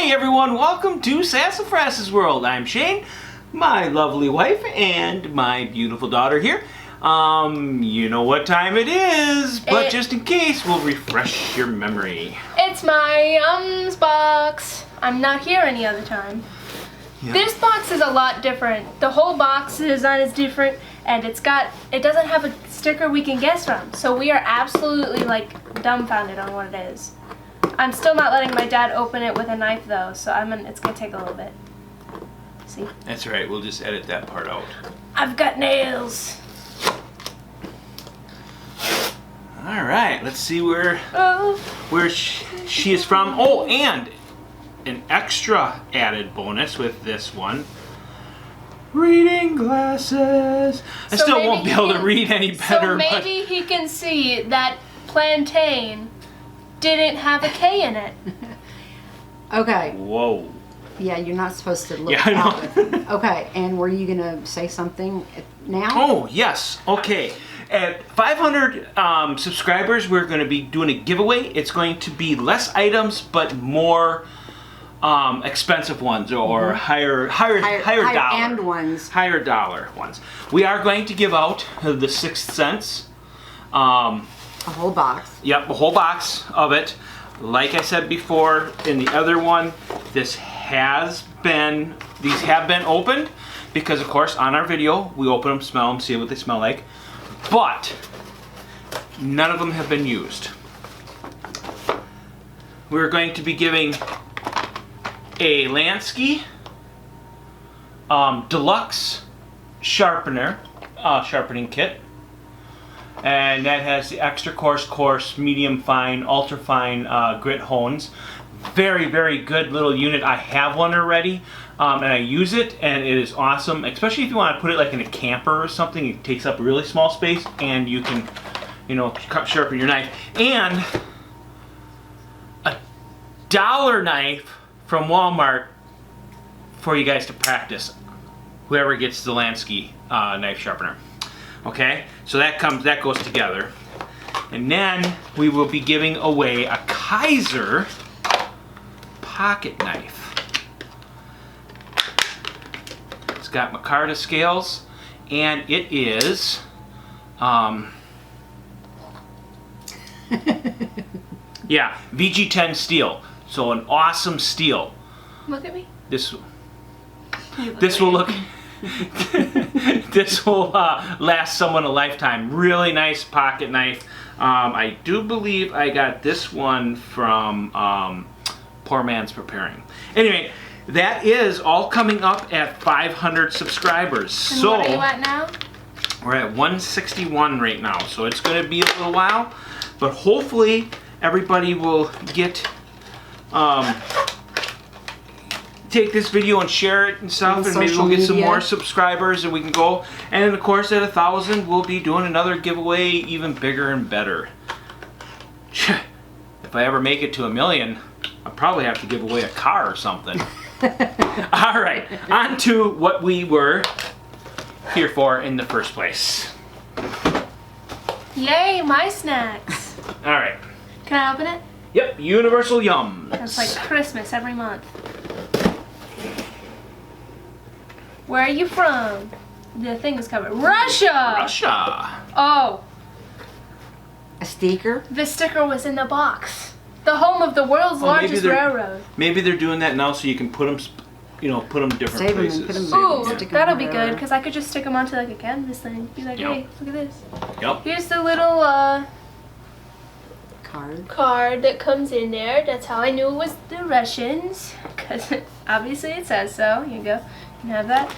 Hi everyone, welcome to SAS-a-fras's world. I'm Shane, my lovely wife, and my beautiful daughter here. You know what time it is, but just in case, we'll refresh your memory. It's my box. I'm not here any other time. Yep. This box is a lot different. The whole box design is different, and it doesn't have a sticker we can guess from. So we are absolutely like dumbfounded on what it is. I'm still not letting my dad open it with a knife though, so it's gonna take a little bit. See? That's right, we'll just edit that part out. I've got nails. All right, let's see where she is from. Oh, and an extra added bonus with this one. Reading glasses. I still won't be able to read any better. So maybe he can see that plantain didn't have a K in it. Okay. Whoa. Yeah, you're not supposed to look out with it. Okay, and were you gonna say something now? Oh, yes. Okay. At 500 subscribers, we're going to be doing a giveaway. It's going to be less items, but more expensive ones or higher dollar end ones. Higher dollar ones. We are going to give out the 6th Sense. A whole box. Yep, a whole box of it. Like I said before in the other one, these have been opened because, of course, on our video, we open them, smell them, see what they smell like. But none of them have been used. We're going to be giving a Novitskiy deluxe sharpening kit. And that has the extra coarse, medium fine, ultra fine grit hones. Very, very good little unit. I have one already, and I use it, and it is awesome. Especially if you want to put it like in a camper or something. It takes up really small space, and you can, sharpen your knife. And a dollar knife from Walmart for you guys to practice. Whoever gets the Novitskiy knife sharpener. Okay, so that goes together, and then we will be giving away a Kaiser pocket knife. It's got micarta scales, and it is yeah, VG10 steel. So an awesome steel. Look at me. This will look. This will last someone a lifetime. Really nice pocket knife. I do believe I got this one from Poor Man's Preparing. Anyway, that is all coming up at 500 subscribers. And so what are you at now? We're at 161 right now, so it's going to be a little while, but hopefully everybody will get take this video and share it and stuff, and maybe we'll get some more subscribers and we can go. And then of course at 1,000 we'll be doing another giveaway even bigger and better. If I ever make it to 1 million, I'll probably have to give away a car or something. Alright, on to what we were here for in the first place. Yay, my snacks. Alright. Can I open it? Yep, Universal Yums. It's like Christmas every month. Where are you from? The thing is covered. Russia! Russia. Oh. A sticker? The sticker was in the box. The home of the world's largest railroad. Maybe they're doing that now so you can put them, put them different Save places. Them and put them Ooh, that'll be good because I could just stick them onto like a canvas thing. Be like, hey, look at this. Yep. Here's the little card that comes in there. That's how I knew it was the Russians, because obviously it says so. Here you go. You can have that.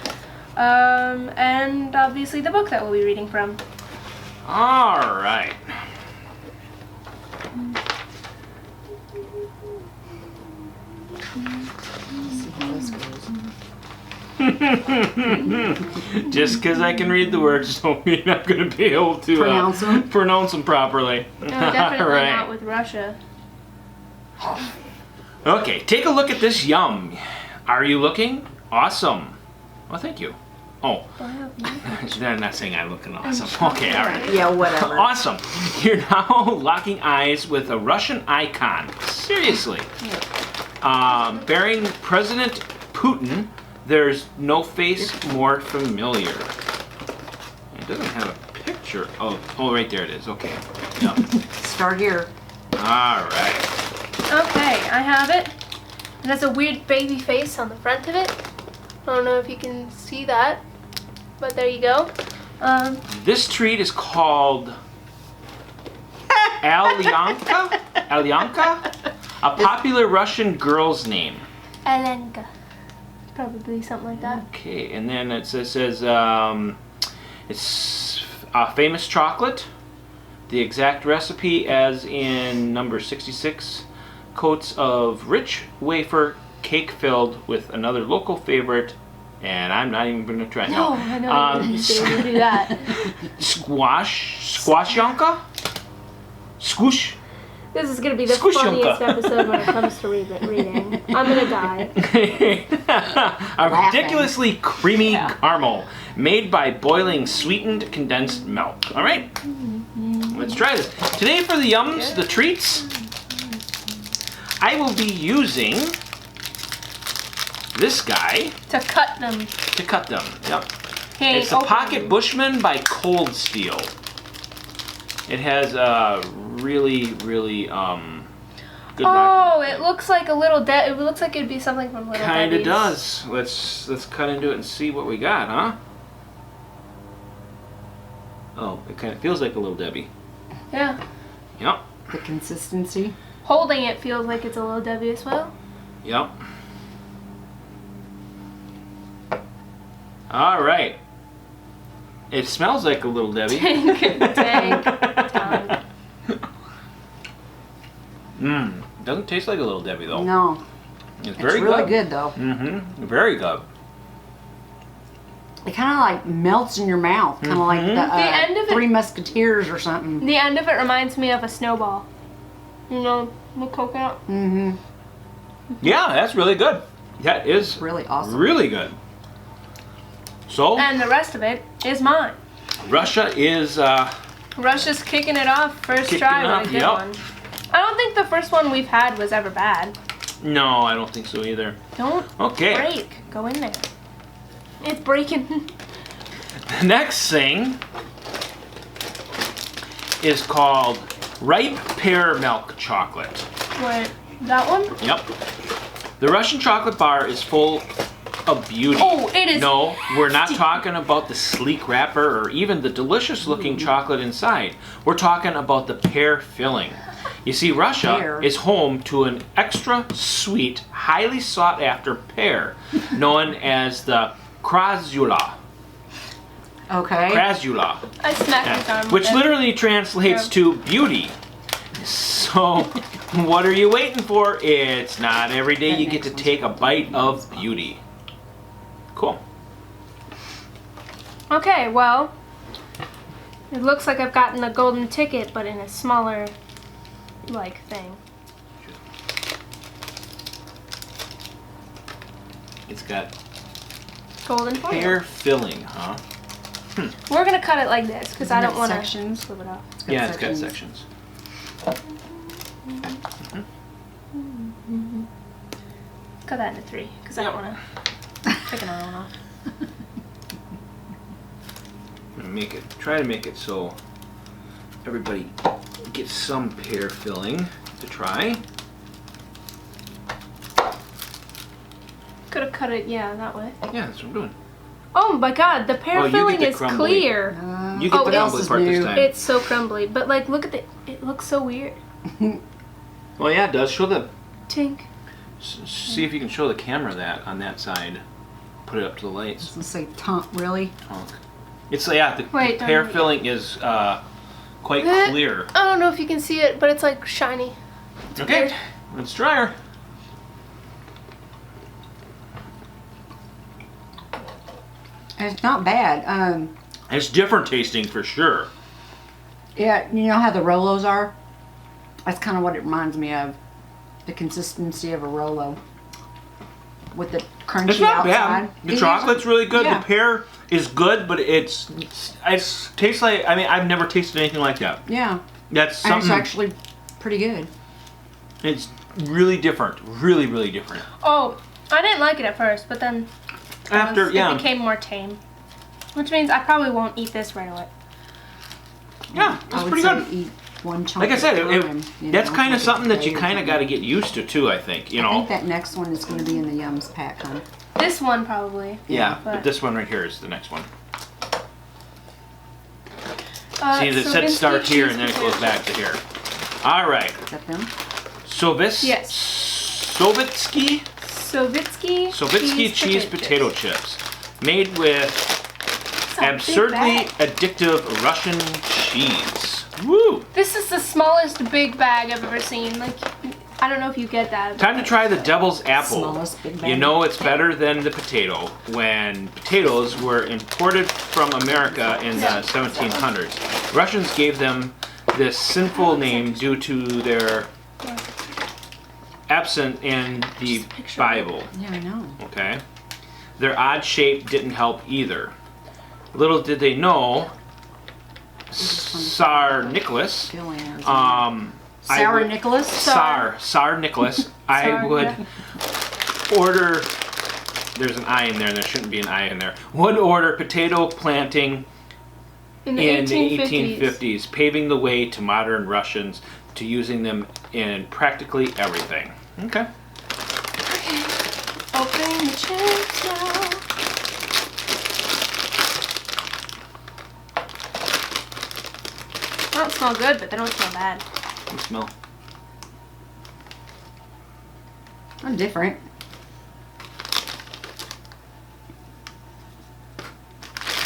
And obviously the book that we'll be reading from. All right. See how this goes. Just because I can read the words don't mean I'm going to be able to pronounce them properly. No, definitely not with Russia. Okay, take a look at this yum. Are you looking? Awesome. Well, thank you. Oh, they're not saying I'm looking awesome. Okay, all right. Yeah, whatever. Awesome. You're now locking eyes with a Russian icon. Seriously. Bearing President Putin, there's no face more familiar. It doesn't have a picture. Oh, right there it is. Okay. Yep. Start here. All right. Okay, I have it. It has a weird baby face on the front of it. I don't know if you can see that, but there you go. This treat is called Alyanka. Alyanka, a popular Russian girl's name. Alenka. Probably something like that. Okay, and then it says it's a famous chocolate. The exact recipe, as in number 66, coats of rich wafer cake filled with another local favorite, and I'm not even going to try. No, I know you didn't do that. Squashyanka? Squish? This is going to be the Squishanka. funniest episode when it comes to reading. I'm going to die. A ridiculously creamy caramel made by boiling sweetened condensed milk. All right, let's try this. Today for the yums, the treats, I will be using this guy To cut them. to cut them. Yep. Hey, It's the Pocket Bushman by Cold Steel. It has a really good Oh, it looks like a little it looks like it'd be something from Little Kinda Debbie's. does. Let's cut into it and see what we got, huh? Oh, it kind of feels like a Little Debbie. Yeah. Yep. The consistency. Holding it feels like it's a Little Debbie as well. Yep. All right. It smells like a Little Debbie. Dang. Tongue. Doesn't taste like a Little Debbie though. No. It's very It's really good though. Mm-hmm. Very good. It kind of like melts in your mouth, kind of like the end of it- Three Musketeers or something. The end of it reminds me of a snowball. You know, the coconut. Mm-hmm. Yeah, that's really good. That is Really awesome. really good. So And the rest of it is mine. Russia is Russia's kicking it off. First Kicking try it with off, a good yep. one. I don't think the first one we've had was ever bad. no, I don't think so either. Don't Okay. break. Go in there. It's breaking. The next thing is called ripe pear milk chocolate. What? That one? Yep. The Russian chocolate bar is full of beauty. Oh, it is. No, we're not talking about the sleek wrapper or even the delicious looking chocolate inside. We're talking about the pear filling. You see, Russia Pear. is home to an extra sweet, highly sought after pear known as the krasula. Okay. Krasula. I smacked my arm. Which with it. literally translates to beauty. So, what are you waiting for? It's not every day you get to take a bite of beauty. Cool. Okay, well, it looks like I've gotten a golden ticket, but in a smaller, like, thing. It's got Golden foil. pear filling, huh? We're gonna cut it like this because I Isn't don't it want to sections? flip it off. Yeah, it's got sections. Cut that into 3 because I don't want to take another one off. I'm gonna try to make it so everybody gets some pear filling to try. Could have cut it, yeah, that way. Yeah, that's what I'm doing. Oh my god, the pear Oh, you filling get the is crumbly. clear. You get Oh, the it crumbly is part this new. time. It's so crumbly, but like, look at it looks so weird. Well, yeah, it does. Show the. Tink. See if you can show the camera that on that side. Put it up to the lights. Let's say, really? Honk. It's yeah. The Wait, pear don't- filling is quite clear. I don't know if you can see it, but it's like shiny. Okay, weird. let's try her. It's not bad. It's different tasting for sure. Yeah, you know how the Rolos are? That's kind of what it reminds me of. The consistency of a Rolo. With the crunchy It's not outside. bad. The chocolate's really good. Yeah. The pear is good, but it tastes like. I mean, I've never tasted anything like that. Yeah. That's And it's something. actually pretty good. It's really different. Really, really different. Oh, I didn't like it at first, but then After, it became more tame. Which means I probably won't eat this right away. Yeah, I it's would pretty say good. eat one chunk. Like I said, at a time, that's know, kind of like a something that you potato kind of chunk. got to get used to too, I think. You I know. think that next one is going to be in the Yums pack, huh? This one probably. Yeah, but but- this one right here is the next one. See, it so said Novitskiy start here cheese and then it potato goes back to here. All right. Is that them? Yes. Novitskiy Novitskiy cheese potato chips. Made with It's a big absurdly bag. addictive Russian cheese. Woo! This is the smallest big bag I've ever seen. Like, I don't know if you get that. Time to try the devil's apple. Smallest big bag. You know it's better than the potato when potatoes were imported from America in the 1700s. Russians gave them this sinful name due to their absent in the Just picture it. Bible. Yeah, I know. Okay? Their odd shape didn't help either. Little did they know, Tsar Nicholas, Feeling is- I Sour would- Nicholas? Tsar Nicholas, I Tsar, would order, there's an I in there and there shouldn't be an I in there, would order potato planting in the in the 1850s. 1850s, paving the way to modern Russians to using them in practically everything. Okay. Open the chips now. They don't smell good, but they don't smell bad. You smell. I'm different.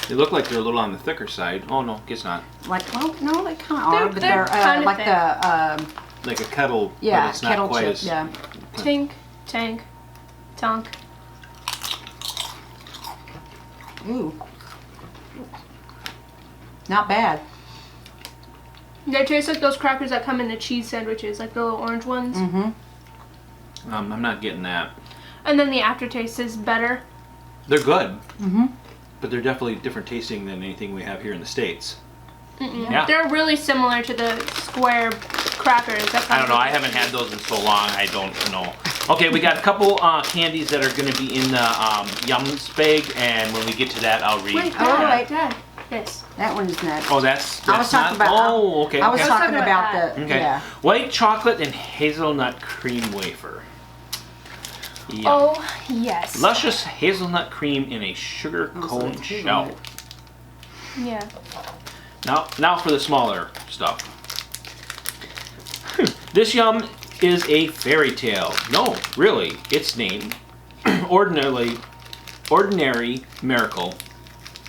They look like they're a little on the thicker side. Oh no, guess not. Like, well, no, they kind of are, They're- but they're they're kinda like thick. the, Like a kettle, yeah, but it's not kettle quite chip, as. yeah. Tink, tank, tonk. Ooh. Not bad. They taste like those crackers that come in the cheese sandwiches, like the little orange ones. Mm-hmm. I'm not getting that. And then the aftertaste is better. They're good, Mm-hmm. but they're definitely different tasting than anything we have here in the States. Mm-mm. Yeah. They're really similar to the square crackers. That's I don't know. I haven't had those in so long. I don't know. Okay, we got a couple candies that are going to be in the Yums bag, and when we get to that, I'll read. Wait, Oh, Dad, wait. Dad, this. That one's next. Oh, that's I was talking not. about. Oh, okay. I was okay. talking talking about about the. Okay. Yeah. White chocolate and hazelnut cream wafer. Yum. Oh, yes. Luscious hazelnut cream in a sugar Oh, so cone it's shell. Yeah. Now for the smaller stuff. This yum is a fairy tale. No, really, its name, ordinary miracle,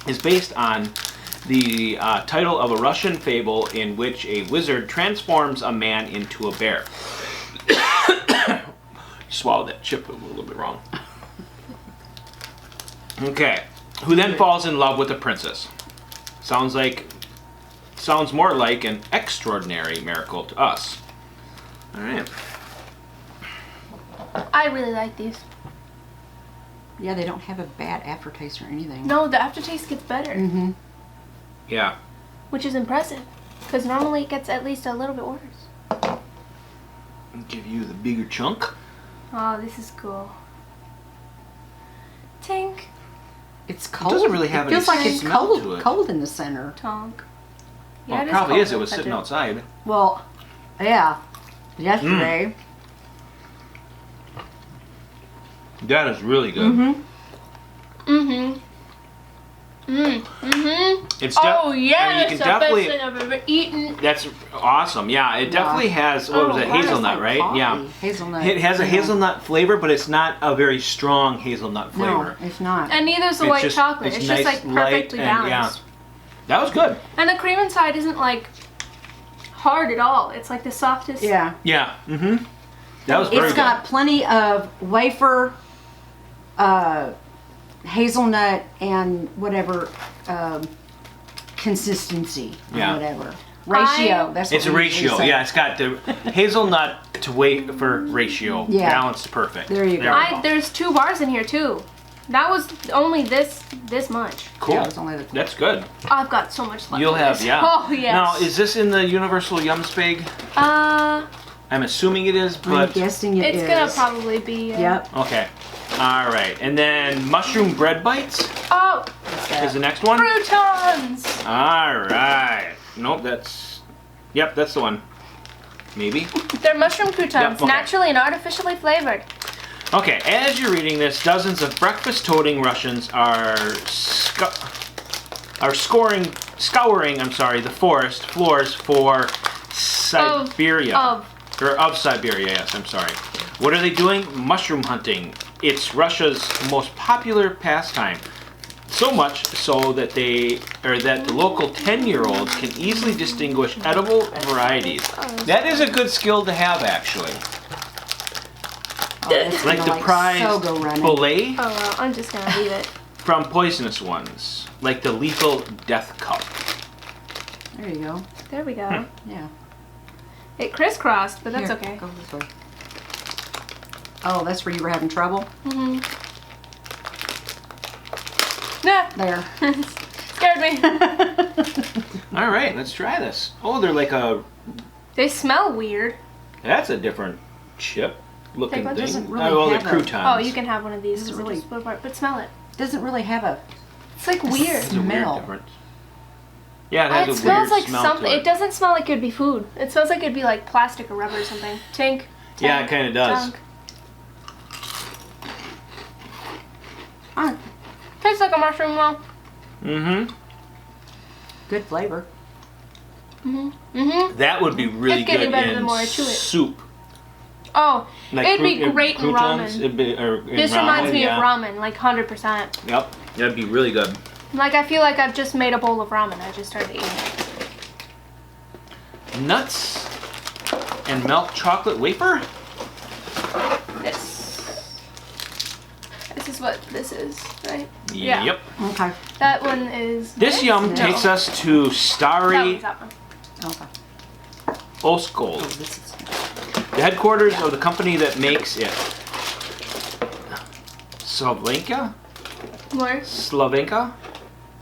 is based on the title of a Russian fable in which a wizard transforms a man into a bear. Swallowed that chip a little bit wrong. Okay, who then falls in love with a princess. Sounds more like an extraordinary miracle to us. All right. I really like these. Yeah, they don't have a bad aftertaste or anything. No, the aftertaste gets better, Mm-hmm. Yeah. which is impressive. Because normally it gets at least a little bit worse. I'll give you the bigger chunk. Oh, this is cool. Tink, It's cold. doesn't really have it feels any like it's smell cold, to it. cold in the center. tonk. Well, it is probably cold is. It was outside, sitting too. outside. Well, yeah. Yesterday. That is really good. Mm-hmm. Mm-hmm. It's Oh, yeah, I mean, that's you the can best definitely. thing I've ever eaten. That's awesome. Yeah, it definitely has. What was it? wow. Hazelnut, It's like right? coffee. Yeah. Hazelnut. It has a Yeah. hazelnut flavor, but it's not a very strong hazelnut flavor. No, it's not. And neither's the It's white just- chocolate. it's It's nice, just like light, perfectly and, yeah. balanced. That was good. And the cream inside isn't like hard at all. It's like the softest. Yeah. Yeah. Mm-hmm. That was very It's good. got plenty of wafer, hazelnut, and whatever consistency. Or Yeah. whatever. Ratio. I- That's what It's a we usually ratio. say. Yeah, it's got the hazelnut to wafer ratio Yeah. balanced perfect. There you go. we go. There's 2 bars in here too. That was only this much. Cool. Yeah, it's only the- That's good. I've got so much left. You'll of have, this. yeah. Oh yes. Now, is this in the Universal Yums bag? I'm assuming it is, I'm but guessing it is. It's gonna probably be. Yep. okay. All right, and then mushroom bread bites Oh, is the next one. croutons. All right. Nope, that's. Yep, that's the one. Maybe. They're mushroom croutons, Yep, okay. naturally and artificially flavored. Okay, as you're reading this, dozens of breakfast-toting Russians are scouring the forest floors for Siberia. Of Siberia, yes, I'm sorry. What are they doing? Mushroom hunting. It's Russia's most popular pastime. So much so that the local 10-year-olds can easily distinguish edible varieties. That is a good skill to have, actually. Oh, it's Like gonna, the prize so go running. fillet Oh well, I'm just gonna leave it. from poisonous ones, like the lethal death cup. There you go. There we go. Yeah. It crisscrossed, but that's Here, okay. Go this way. Oh, that's where you were having trouble? Mm-hmm. Nah, There. scared me. All right, let's try this. Oh, they're like a. They smell weird. That's a different chip looking Take one. thing. Doesn't really well, they're have a- croutons. Oh, you can have one of these. This is We'll really- just split apart, but smell it. Doesn't really have a... It's like weird. It's a weird smell. difference. Yeah, it has It a smells weird like smell something. to It doesn't smell like it'd be food. It smells like it'd be like plastic or rubber or something. Tink. Yeah, it tank, kinda does. tunk. Oh, Tastes like a mushroom though. Mm-hmm. good flavor. Mm-hmm. That would be really It's getting good better in the more I chew it. soup. Oh, Like it'd be great in croutons, ramen. it'd be, or in This ramen, reminds me yeah. of ramen, like 100%. Yep, that'd be really good. Like I feel like I've just made a bowl of ramen. I just started eating it. Nuts and milk chocolate wafer? This is what this is, right? Yeah. Yep. Okay. That one is. This yum No. takes us to That Starry one's that one. Okay. Oskol, Oh, this is... the headquarters of the company that makes it. Slavlenka? More. Slavenka?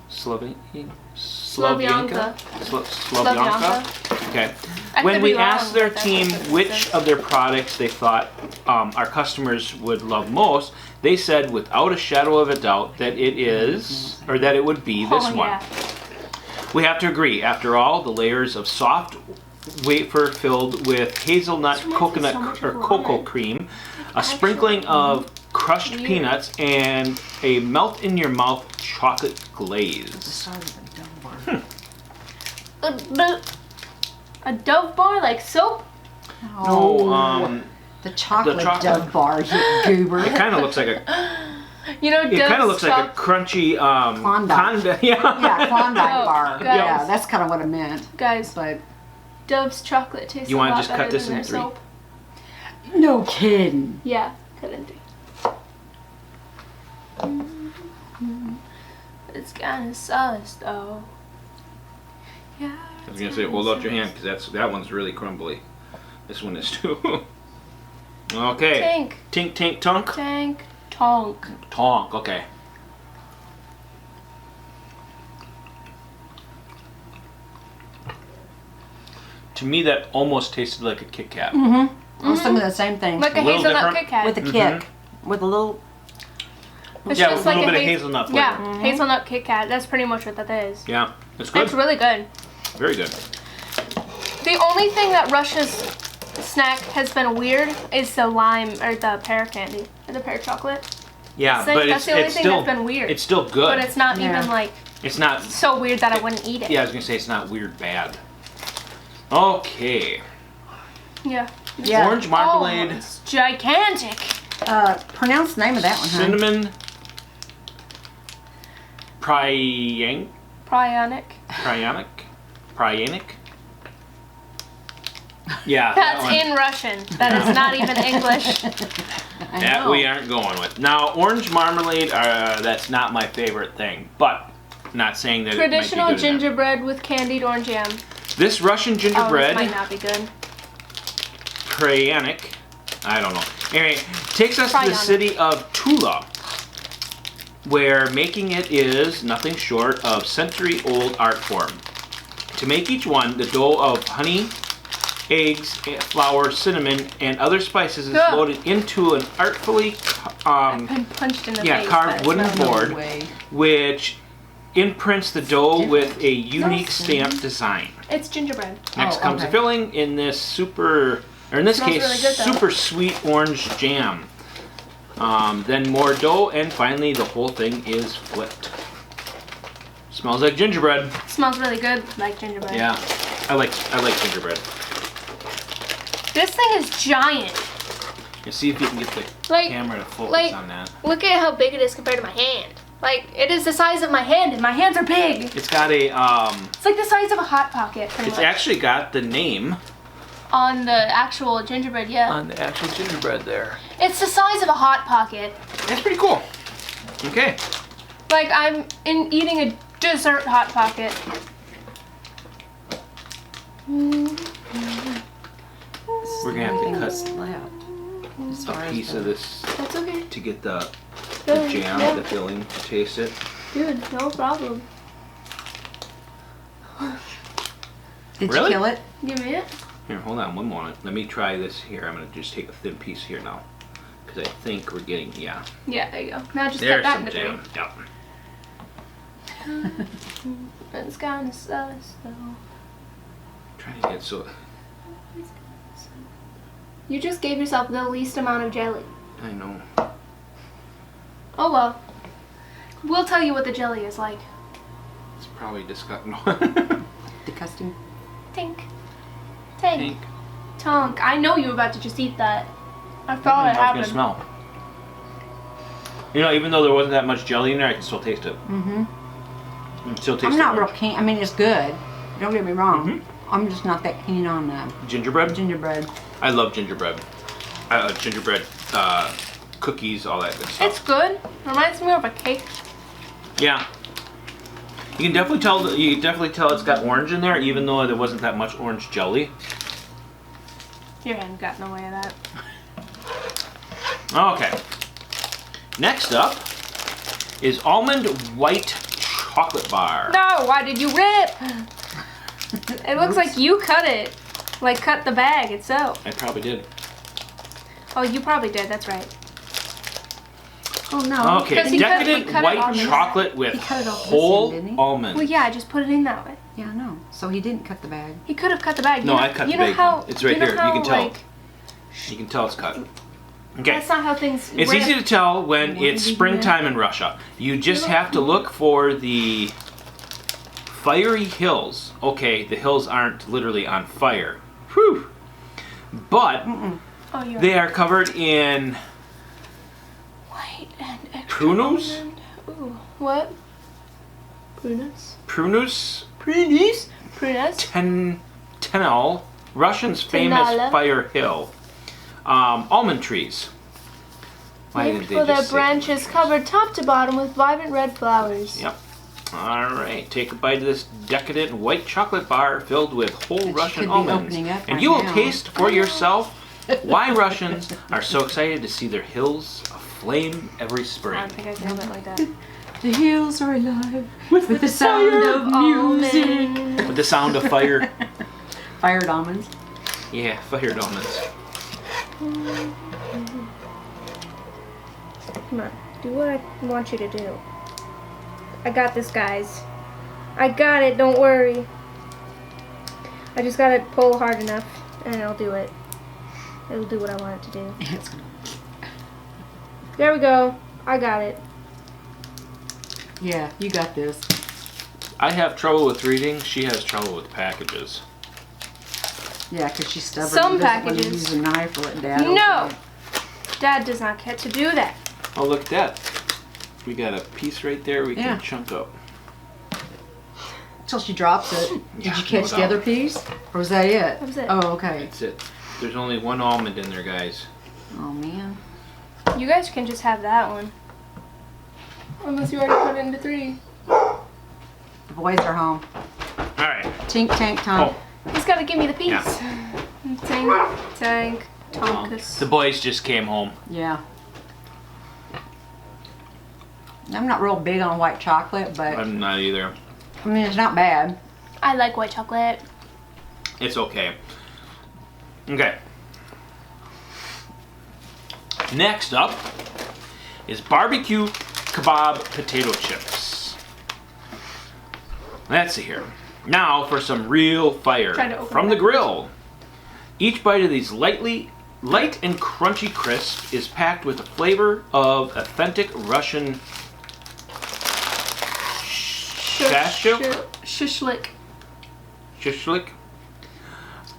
Slavyanka. Slavyanka? Okay. I When could we be wrong, asked their but that's team what it which says. of their products they thought our customers would love most, they said without a shadow of a doubt that it is, or that it would be this Oh, one. yeah. We have to agree. After all, the layers of soft wafer filled with hazelnut, This reminds me coconut, so much or of cocoa ramen. cream, a sprinkling of crushed Weird. peanuts, and a melt-in-your-mouth chocolate glaze. Sorry, but don't worry. A Dove bar like soap? No, the chocolate, chocolate. Dove bar, you goober. it kind of looks like a. You know, It kind of looks like a crunchy Klondike. yeah. Yeah, Klondike Oh, bar. guys. Yeah, that's kind of what I meant. Guys, But Dove's chocolate tastes You a wanna lot just cut better this than in their three? soap. no kidding. Yeah, cut it in three. It's kind of sus though. Yeah. I was gonna say, hold out your hand because that one's really crumbly. This one is too. Okay. Tank. Tink, tink, tunk. Tank. Tonk. Tonk. Okay. To me, that almost tasted like a Kit Kat. Oh, some of the same things. Like a little hazelnut different. Kit Kat. with a kick. With a little... It's Yeah, just with a like little bit of haz- hazelnut flavor. Yeah, hazelnut Kit Kat. That's pretty much what that is. Yeah, it's good. It's really good. Very good. The only thing that Russia's snack has been weird is the lime or the pear candy or the pear chocolate. Yeah, It's like- but that's it's the only it's thing still that's been weird. It's still good. But it's not Yeah. even like It's not. so weird that I wouldn't eat it. Yeah, I was gonna say it's not weird bad. Okay. Yeah. Yeah. Orange Oh, marmalade, it's gigantic. Pronounce the name of that one, huh? cinnamon, Pryanic. Yeah. that That's one. in Russian. That is not even English. I That know. we aren't going with. Now, orange marmalade, that's not my favorite thing, but not saying that Traditional it might be good in there. gingerbread with candied orange jam. This Russian Oh, gingerbread, this might not be good. Pryanic, I don't know. Anyway, takes us to the Pryanic. city of Tula, where making it is nothing short of century-old art form. To make each one, the dough of honey eggs, flour, cinnamon, and other spices is Ugh. loaded into an artfully I've been punched in the face. carved but wooden it's No board, way. which imprints the dough Different. with a unique cinnamon. stamp design. It's gingerbread. Next Oh, comes the okay. filling in this super, or in this Smells case, really good, though. super sweet orange jam. Then more dough, and finally the whole thing is flipped. Smells like gingerbread. Smells really good, like gingerbread. Yeah, I like gingerbread. This thing is giant. You see if you can get the Like- camera to focus like- on that. Look at how big it is compared to my hand. Like, it is the size of my hand, and my hands are big. It's got a It's like the size of a Hot Pocket, pretty it's much. actually got the name On the actual gingerbread, yeah. on the actual gingerbread there. It's the size of a Hot Pocket. That's pretty cool. Okay. Like, I'm eating a dessert Hot Pocket. We're gonna have to cut Slap. As a far as piece the- of this That's okay. to get the Good, jam, yeah. the filling, to taste it. Dude, no problem. Did Really? you kill it? Give me it. Here, hold on one moment. Let me try this here. I'm gonna just take a thin piece here now, because I think we're getting Yeah, there you go. Now just cut there's that some into jam. three. Yep. It's kind of sus, though. Trying to get so. You just gave yourself the least amount of jelly. I know. Oh well. We'll tell you what the jelly is like. It's probably disgusting. Disgusting. Tink. Tank. Pink. Tonk. I know you were about to just eat that. I thought it How's it gonna happened. smell? You know, even though there wasn't that much jelly in there, I can still taste it. Mm-hmm. I can still taste I'm the not real orange. keen. I mean, it's good. Don't get me wrong. Mhm. I'm just not that keen on Gingerbread? gingerbread. I love gingerbread. Gingerbread cookies, all that good stuff. It's good. Reminds me of a cake. Yeah. You can definitely tell. You can definitely tell it's got orange in there, even though there wasn't that much orange jelly. Your hand got no way of that. Okay. Next up is almond white chocolate bar. No, why did you rip? It looks like you cut it. Like cut the bag itself. I probably did. Oh, you probably did, that's right. Oh no. Okay, Because he cut it decadent on white this- chocolate with he cut it off this whole end, didn't he? almond. Well, yeah, I just put it in that way. Yeah, I know. So he didn't cut the bag. He could have cut the bag. No, I cut the big one. It's right you know here. You how, can tell. Like, You can tell it's cut. Okay. that's not how things. It's easy to tell when Why it's did you do springtime in Russia. You just have to look for the fiery hills. Okay, the hills aren't literally on fire. Whew. But Oh, you're they are covered in white and extra prunos? almond. Ooh, what? Prunas? prunus Prunas? Prunas? tenal, Russian's famous Tenala. fire hill. Almond trees. Why Named didn't they for their just say branches almond covered top to bottom with vibrant red flowers. trees? Yep. All right, take a bite of this decadent white chocolate bar filled with whole you Russian could be almonds, opening up and right you will now. taste for yourself why Russians are so excited to see their hills aflame every I spring. don't think I can do it like that. The hills are alive with the sound of music. Almond. With the sound of fire. Fired almonds. Yeah, fired almonds. Come on, do what I want you to do. I got this, guys. I got it, don't worry. I just gotta pull hard enough, and I'll do it. It'll do what I want it to do. It's gonna- There we go. I got it. Yeah, you got this. I have trouble with reading. She has trouble with packages. Yeah, because she's stubborn. Some and doesn't want to packages. use a knife or it, Dad. No! Dad does not get to do that. Oh, look at that. We got a piece right there we Yeah. can chunk up. Until she drops it. Did Yeah, you catch no the doubt. other piece? Or was that it? That was it. Oh, okay. That's it. There's only one almond in there, guys. Oh, man. You guys can just have that one. Unless you already put it into 3. The boys are home. All right. Tink, tank, tonk. Oh, He's gotta give me the piece. Yeah. Tank, tank, tonkus. the boys just came home. Yeah. I'm not real big on white chocolate, but I'm not either. I mean, it's not bad. I like white chocolate. It's okay. Okay. Next up is barbecue kebab potato chips. Let's see here. Now for some real fire Try to open from it the up. grill. Each bite of these light and crunchy crisp is packed with the flavor of authentic Russian Shishlik. shishlik, a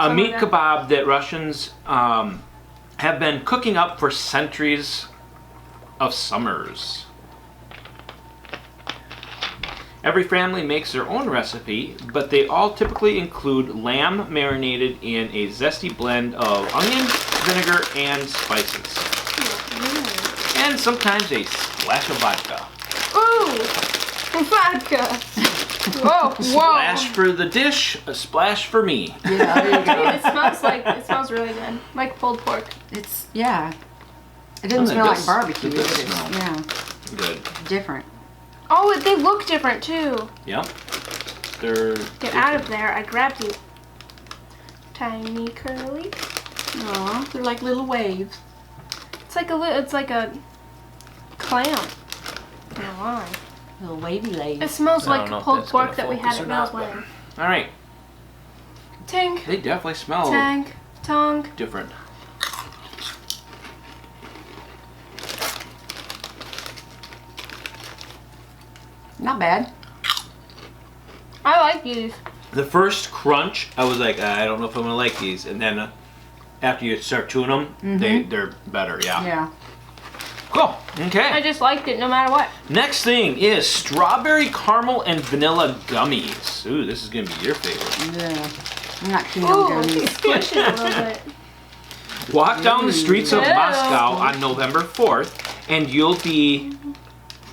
Something meat like that. kebab that Russians have been cooking up for centuries of summers. Every family makes their own recipe, but they all typically include lamb marinated in a zesty blend of onion, vinegar, and spices. And sometimes a splash of vodka. Ooh, vodka. Whoa, whoa. Splash for the dish, a splash for me. Yeah, there you go. It smells really good, like pulled pork. It's, yeah. It doesn't Oh, smell it like barbecue, it but does it's, smell. yeah, Good. different. Oh, they look different too. Yep. They're Get out of there! I grabbed you. Tiny curly. Aw, they're like little waves. It's like a clam. I don't know why. Little wavy It legs. smells I don't like know if pulled that's pork gonna that we focus had or at not, Mel's but- wedding. all right. Tink, They definitely smell tank, tongue. different. Not bad. I like these. The first crunch, I was like, I don't know if I'm gonna like these, and then after you start chewing them, they're better. Yeah. Yeah. Cool. I Okay. just liked it no matter what. Next thing is strawberry caramel and vanilla gummies. Ooh, this is gonna be your favorite. Yeah. I'm not keen on Ooh, gummies. squish it a little bit. Walk down the streets of Ew. Moscow on November 4th, and you'll be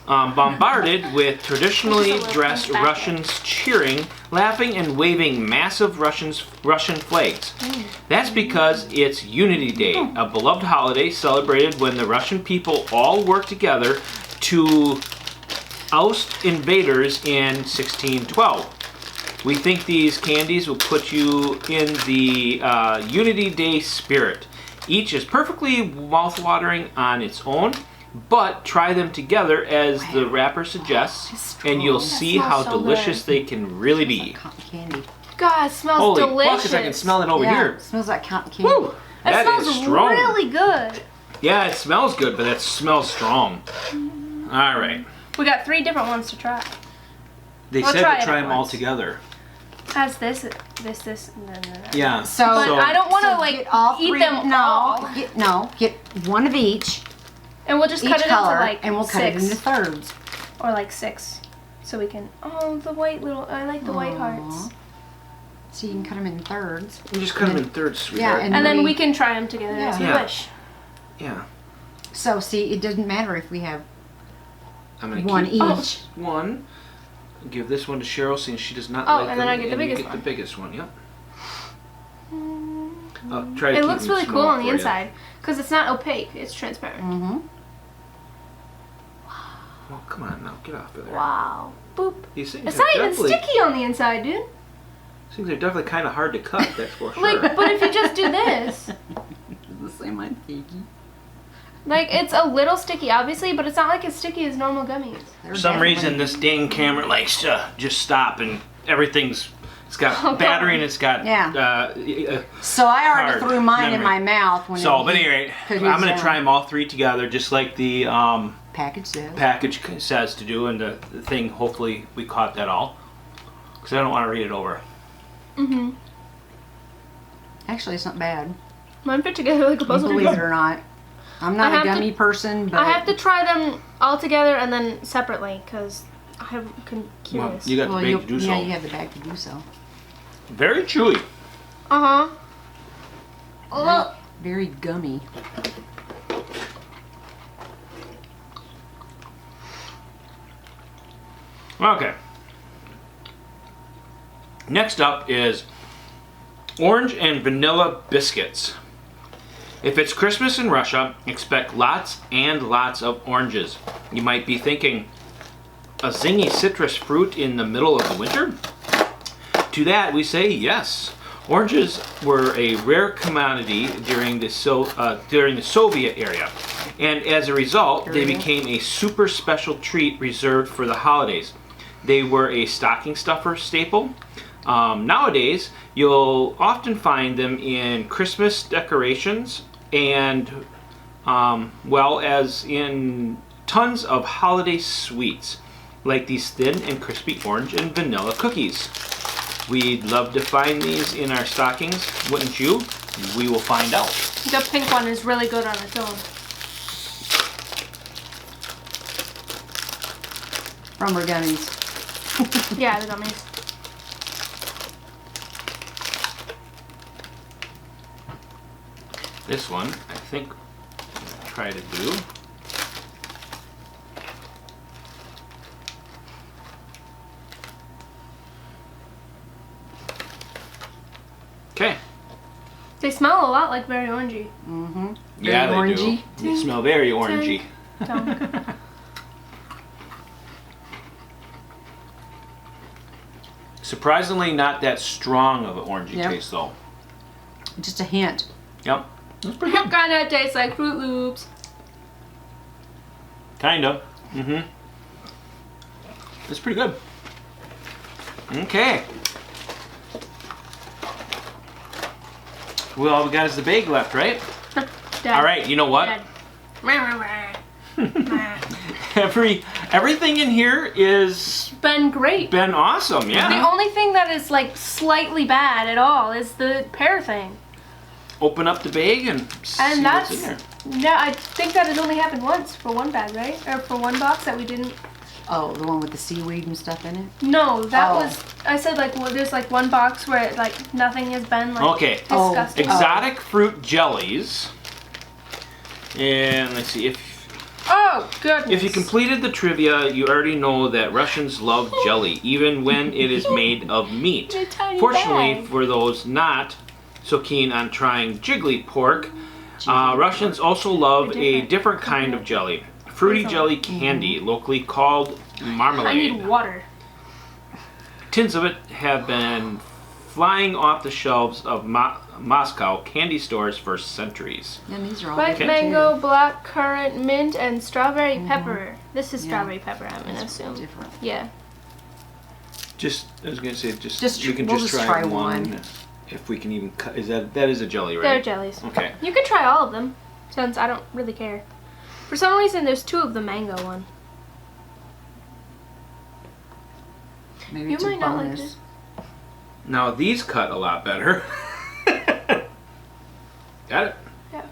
bombarded with traditionally dressed Russians cheering, laughing, and waving massive Russian flags. That's because it's Unity Day, a beloved holiday celebrated when the Russian people all work together to oust invaders in 1612. We think these candies will put you in the Unity Day spirit. Each is perfectly mouth-watering on its own, but try them together as the wrapper suggests, and you'll see smells how so delicious they can really be. Cotton candy. God, it smells Holy delicious. buckets, I can smell it over Yeah, here. it smells like cotton candy. Woo! It That smells is strong. really good. Yeah, it smells good, but that smells strong. All right. We got 3 different ones to try. They We'll said try to it try at them all once. together. Has this, no. Yeah. So- But So- I don't want to So like get all eat three- them all. Get one of each And we'll just cut it color, into like and we'll 6 cut it into thirds. or like 6, so we can. Oh, the white little. I like the white hearts. So you can cut them in thirds. You just cut them in thirds, sweetheart. and- And then we- we can try them together as we Yeah. wish. Yeah. So see, it doesn't matter if we have I'm gonna one keep each. one. Give this one to Cheryl since she does not Oh, like and then them, I get the and you biggest get one. the biggest one. Yep. Try to It keep looks them really cool small on the for you. inside because it's not opaque; it's transparent. Mm-hmm. Well, come on now, get off of there. Wow. Boop. These things It's are not even definitely, sticky on the inside, dude. These things are definitely kind of hard to cut. That's for sure. Like, but if you just do this, The same one, Piggy. like, it's a little sticky, obviously, but it's not like as sticky as normal gummies. For some reason, this dang camera likes to just stop and everything's. It's got Oh, battery God. and it's got. So I already hard threw mine in memory. my mouth when So, it but anyway, put I'm his, gonna try them all 3 together, just like the package says. package says to do, and the thing. Hopefully, we caught that all, because I don't want to read it over. Mm-hmm. Actually, it's not bad. Mine fit together like a puzzle. Believe it or not. I'm not I a have to- gummy person, but I have to try them all together and then separately because I'm curious. You got the bag you, to do yeah, so. you have the bag to do so. Very chewy. Uh-huh. Very gummy. Okay. Next up is orange and vanilla biscuits. If it's Christmas in Russia, expect lots and lots of oranges. You might be thinking, a zingy citrus fruit in the middle of the winter? To that we say yes. Oranges were a rare commodity during the Soviet era, and as a result, they became a super special treat reserved for the holidays. They were a stocking stuffer staple. Nowadays, you'll often find them in Christmas decorations and, well, as in tons of holiday sweets, like these thin and crispy orange and vanilla cookies. We'd love to find these in our stockings, wouldn't you? We will find out. The pink one is really good on its own. From our gummies. Yeah, the gummies. This one, I think, I'm gonna try to do. Okay. They smell a lot like very orangey. Mm-hmm. Yeah, they orangey. do. They smell very orangey. Don't. Surprisingly, not that strong of an orangey Yep. taste, though. Just a hint. Yep. That's pretty good. Kind of tastes like Fruit Loops. Kinda. Mm-hmm. It's pretty good. Okay. Well, all we got is the bag left, right? Dad. All right. You know what? Dad. Everything in here is Been great. been awesome. The Yeah. only thing that is like slightly bad at all is the pear thing. Open up the bag and see And what's that's, in there. no, I think that has only happened once for one bag, right? Or for one box that we didn't. Oh, the one with the seaweed and stuff in it? No, that Oh. was, I said like, well, there's like one box where like nothing has been like Okay. disgusting. Exotic fruit jellies. And let's see Oh, goodness. if you completed the trivia, you already know that Russians love jelly, even when it is made of meat. In a tiny Fortunately, bag. for those not so keen on trying jiggly pork, Russians also love a different kind of jelly. Fruity jelly candy, locally called I marmalade. need water. Tins of it have been flying off the shelves of Moscow candy stores for centuries. And these are all White different, mango, too. black currant, mint, and strawberry pepper. This is Yeah. strawberry pepper, I'm gonna assume. Different. Yeah. I was gonna say, Just we can we'll just just try try one. one. If we can even cut, that is a jelly, right? They're jellies. Okay. You could try all of them, since I don't really care. For some reason, there's two of the mango one. Maybe You it's might a not like bonus. this. Now these cut a lot better. Got it? Yeah.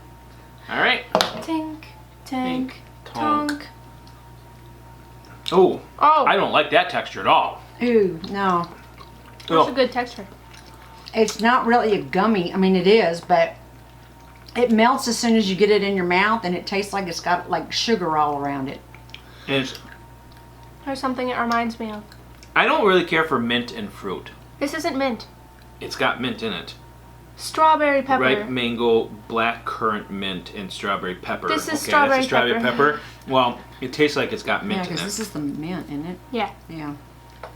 All right. Tink, tank, Tonk. tonk. Oh, Oh, I don't like that texture at all. Ooh, no. that's a Oh, good texture. It's not really a gummy. I mean, it is, but it melts as soon as you get it in your mouth, and it tastes like it's got like sugar all around it. and it's, There's something it reminds me of. I don't really care for mint and fruit. This isn't mint. It's got mint in it. Strawberry pepper. Ripe mango, black currant mint, and strawberry pepper. This is okay, strawberry that's a strawberry pepper. pepper. Well, it tastes like it's got Yeah, mint in because it. this is the mint, isn't it? Yeah. Yeah.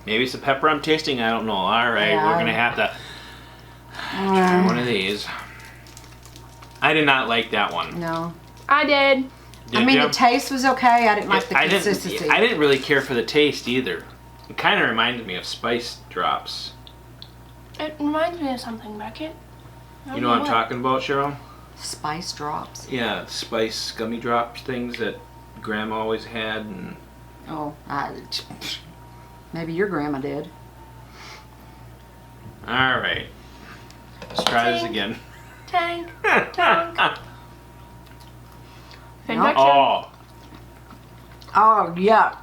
Maybe it's the pepper I'm tasting. I don't know. All right, Yeah, we're gonna have to try one of these. I did not like that one. No. I did. Did I mean, ya? the taste was okay. I didn't like the I consistency. didn't. I didn't really care for the taste either. It kind of reminded me of spice drops. It reminds me of something, Beckett. You know what I'm talking about, Cheryl? Spice drops. Yeah, spice gummy drops things that Grandma always had, and Oh, maybe your grandma did. all right, let's try this Ting. again. Tank, tonk. Convection. Oh, Oh, yeah.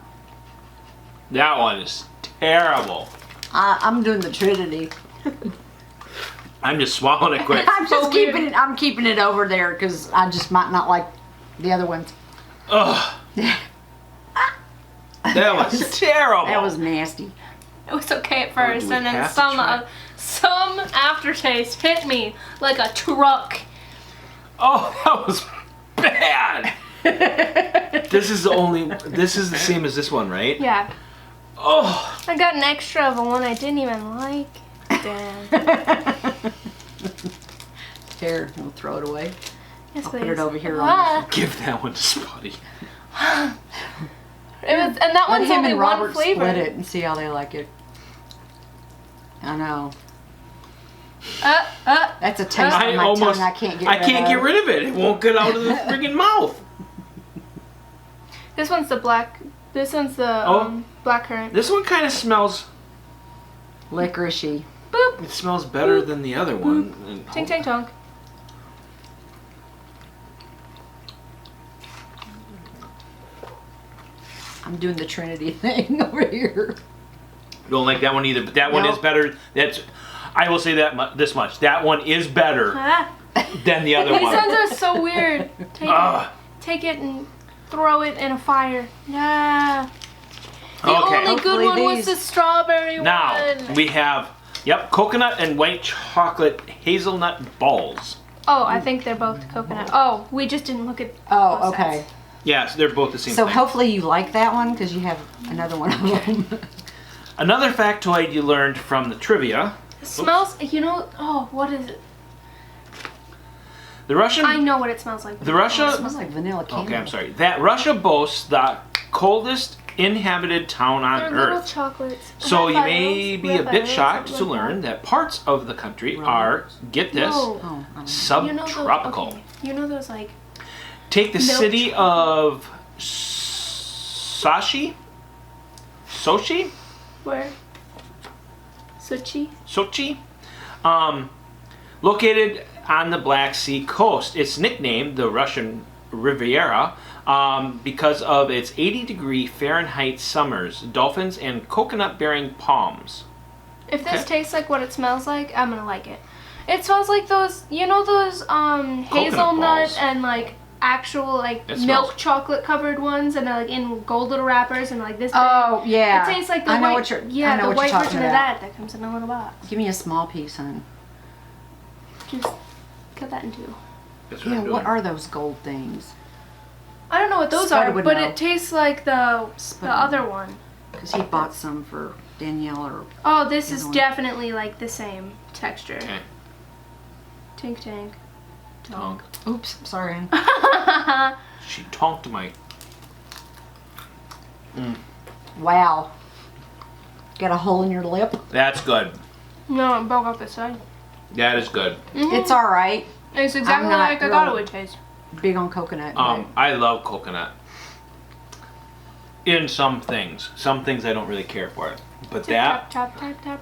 that one is terrible. I'm doing the Trinity. I'm just swallowing it quick. I'm just So weird. keeping it. I'm keeping it over there because I just might not like the other ones. Ugh, that was terrible. That was nasty. It was okay at do first, we and then have to some try? some aftertaste hit me like a truck. Oh, that was bad. This is the same as this one, right? Yeah, Oh, I got an extra of the one I didn't even like. Damn. Here, we'll throw it away. Yes, I'll please. put it over here Ah. Give that one to Spuddy. It was, and that Let one's him only and one Robert flavor. split it and see how they like it. I know. That's a taste on my tongue I can't get rid of. I can't get rid of it. It won't get out of the friggin' mouth. This one's the black. This one's the black currant. This one kind of smells. Licoricey. Boop. It smells better than the other one. And- Tink tink tonk. I'm doing the Trinity thing over here. Don't like that one either, but that one is better. I will say that this much. That one is better Ah. than the other These one. ones are so weird. Take it and throw it in a fire. Nah. The Okay. only good Hopefully one was these- the strawberry Now one. we have coconut and white chocolate hazelnut balls. Oh, I think they're both coconut. Oh, we just didn't look at. Oh, both okay. sides. Yes, they're both the same So thing. hopefully you like that one because you have another one of them. Another factoid you learned from the trivia. It smells. You know. Oh, what is it? The Russian. I know what it smells like. The Russia. It smells like vanilla candy. Okay, I'm sorry. That Russia boasts the coldest inhabited town on They're little Earth. chocolates. So you Raphaels, may be a bit Raphaels, shocked to something like learn that parts of the country are, get this, No. Oh, I don't know. subtropical. Okay. You know those like. Take the Milk city chocolate. of Sochi? Where? Sochi. Located on the Black Sea coast. It's nicknamed the Russian Riviera because of its 80-degree Fahrenheit summers, dolphins, and coconut-bearing palms. If this Okay. tastes like what it smells like, I'm gonna like it. It smells like those, you know, those hazelnut balls. and like actual like It milk smells- chocolate covered ones, and they're like in gold little wrappers and like this. Oh, yeah. It tastes like the I know white. what you're, yeah, I know the what white you're talking version of about. that comes in a little box. Give me a small piece, hon. Just cut that in two. That's what Yeah, I'm doing. what are those gold things? I don't know what those Spud are, would but know. it tastes like the Spud. other one. Because he bought some for Danielle or... Oh, this The is other one. definitely like the same texture. Okay. Tink tank. Tonk. Oops, sorry. She tonked my... Wow. Got a hole in your lip? That's good. No, it broke off the side. That is good. It's all right. It's exactly not like I thought it real- would taste. Big on coconut. but- I love coconut. In some things. Some things I don't really care for it. But Tap, tap, tap, tap.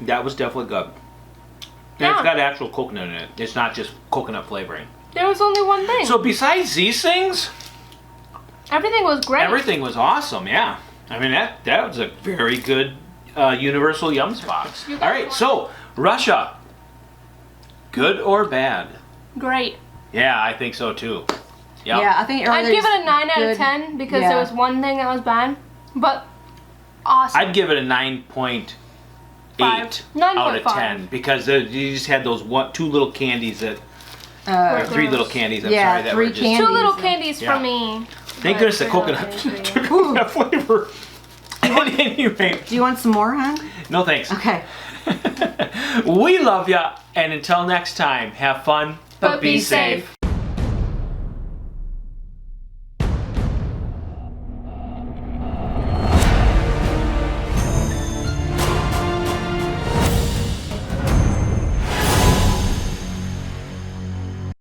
that was definitely good. And Yeah. it's got actual coconut in it. It's not just coconut flavoring. There was only one thing. So besides these things, everything was great. everything was awesome, yeah. I mean, that was a very good Universal Yums box. You All got right, one. so Russia. Good or bad? Great. Yeah, I think so too. Yep. Yeah, I think I'd give it a 9 out good. of 10 because Yeah. there was one thing that was bad, but awesome. I'd give it a 9.8 Five. out of 9.5. 10 because you just had those two little candies that, Were three gross. little candies. I'm Yeah, sorry, that three were just. candies. Two little candies Yeah. for me. Thank but goodness the three little coconut candies for you. that flavor. Anyway, Do you want some more, hon? no thanks. Okay. We love ya, and until next time, have fun, But be safe.